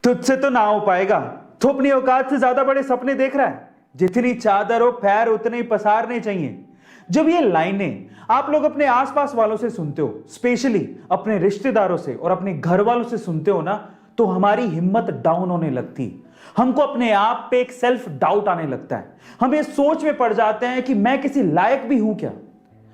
तुझसे तो ना हो पाएगा। तू अपनी औकात से ज्यादा बड़े सपने देख रहा है। जितनी चादर हो पैर उतने ही पसारने चाहिए। जब ये लाइनें आप लोग अपने आसपास वालों से सुनते हो, स्पेशली अपने रिश्तेदारों से और अपने घर वालों से सुनते हो ना, तो हमारी हिम्मत डाउन होने लगती। हमको अपने आप पे एक सेल्फ डाउट आने लगता है। हम ये सोच में पड़ जाते हैं कि मैं किसी लायक भी हूं क्या।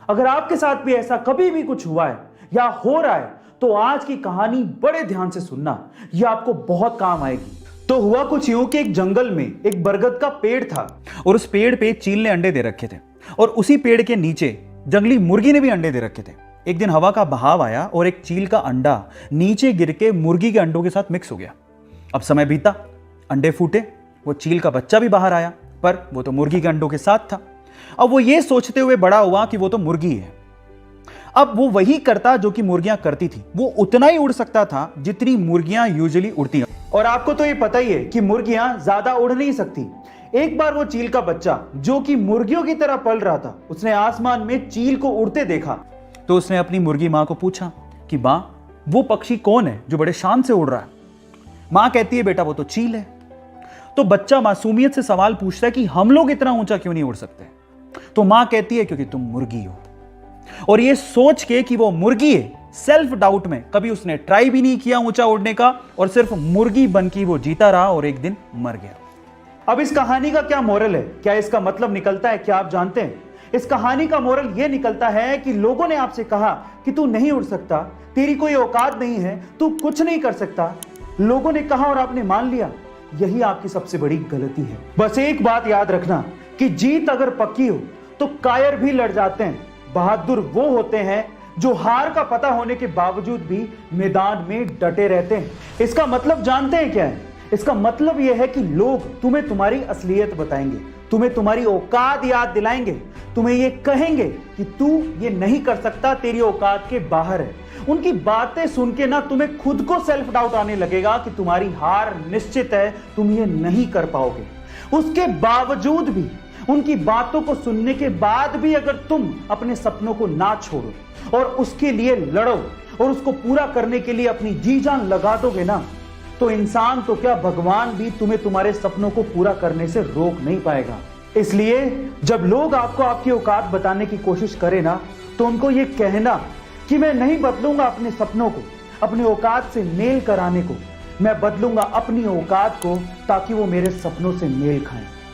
अगर आपके साथ भी ऐसा कभी भी कुछ हुआ है या हो रहा है तो आज की कहानी बड़े ध्यान से सुनना, यह आपको बहुत काम आएगी। तो हुआ कुछ यूं कि एक जंगल में एक बरगद का पेड़ था और उस पेड़ पे चील ने अंडे दे रखे थे और उसी पेड़ के नीचे जंगली मुर्गी ने भी अंडे दे रखे थे। एक दिन हवा का बहाव आया और एक चील का अंडा नीचे गिर के मुर्गी के अंडों के साथ मिक्स हो गया। अब समय बीता, अंडे फूटे, वो चील का बच्चा भी बाहर आया, पर वो तो मुर्गी के अंडों के साथ था। अब वो ये सोचते हुए बड़ा हुआ कि वो तो मुर्गी है। अब वो वही करता जो कि मुर्गियां करती थी। वो उतना ही उड़ सकता था जितनी मुर्गियां यूजुअली उड़ती हैं। और आपको तो ये पता ही है कि मुर्गियां ज्यादा उड़ नहीं सकती। एक बार वो चील का बच्चा जो कि मुर्गियों की तरह पल रहा था, उसने आसमान में चील को उड़ते देखा। तो उसने अपनी मुर्गी मां को पूछा कि मां, वो पक्षी कौन है जो बड़े शान से उड़ रहा है। मां कहती है, बेटा वो तो चील है। तो बच्चा मासूमियत से सवाल पूछता है कि हम लोग इतना ऊंचा क्यों नहीं उड़ सकते। तो मां कहती है, क्योंकि तुम मुर्गी हो। और ये सोच के कि वो मुर्गी है, सेल्फ डाउट में कभी उसने ट्राई भी नहीं किया ऊंचा उड़ने का और सिर्फ मुर्गी बन के वो जीता रहा और एक दिन मर गया। अब इस कहानी का क्या मोरल है, क्या इसका मतलब निकलता है, क्या आप जानते हैं? इस कहानी का मोरल यह निकलता है कि लोगों ने आपसे कहा कि तू नहीं उड़ सकता, तेरी कोई औकात नहीं है, तू कुछ नहीं कर सकता। लोगों ने कहा और आपने मान लिया। यही आपकी सबसे बड़ी गलती है। बस एक बात याद रखना कि जीत अगर पक्की हो तो कायर भी लड़ जाते हैं। बहादुर वो होते हैं जो हार का पता होने के बावजूद भी मैदान में डटे रहते हैं। इसका मतलब जानते हैं क्या है? इसका मतलब यह है कि लोग तुम्हें तुम्हारी असलियत बताएंगे, तुम्हें तुम्हारी औकात याद दिलाएंगे, तुम्हें यह कहेंगे कि तू ये नहीं कर सकता, तेरी औकात के बाहर है। उनकी बातें सुन के ना तुम्हें खुद को सेल्फ डाउट आने लगेगा कि तुम्हारी हार निश्चित है, तुम ये नहीं कर पाओगे। उसके बावजूद भी, उनकी बातों को सुनने के बाद भी अगर तुम अपने सपनों को ना छोड़ो और उसके लिए लड़ो और उसको पूरा करने के लिए अपनी जी जान लगा दोगे ना, तो इंसान तो क्या, भगवान भी तुम्हें तुम्हारे सपनों को पूरा करने से रोक नहीं पाएगा। इसलिए जब लोग आपको आपकी औकात बताने की कोशिश करें ना, तो उनको ये कहना कि मैं नहीं बदलूंगा अपने सपनों को, अपनी औकात से मेल कराने को। मैं बदलूंगा अपनी औकात को ताकि वो मेरे सपनों से मेल खाएं।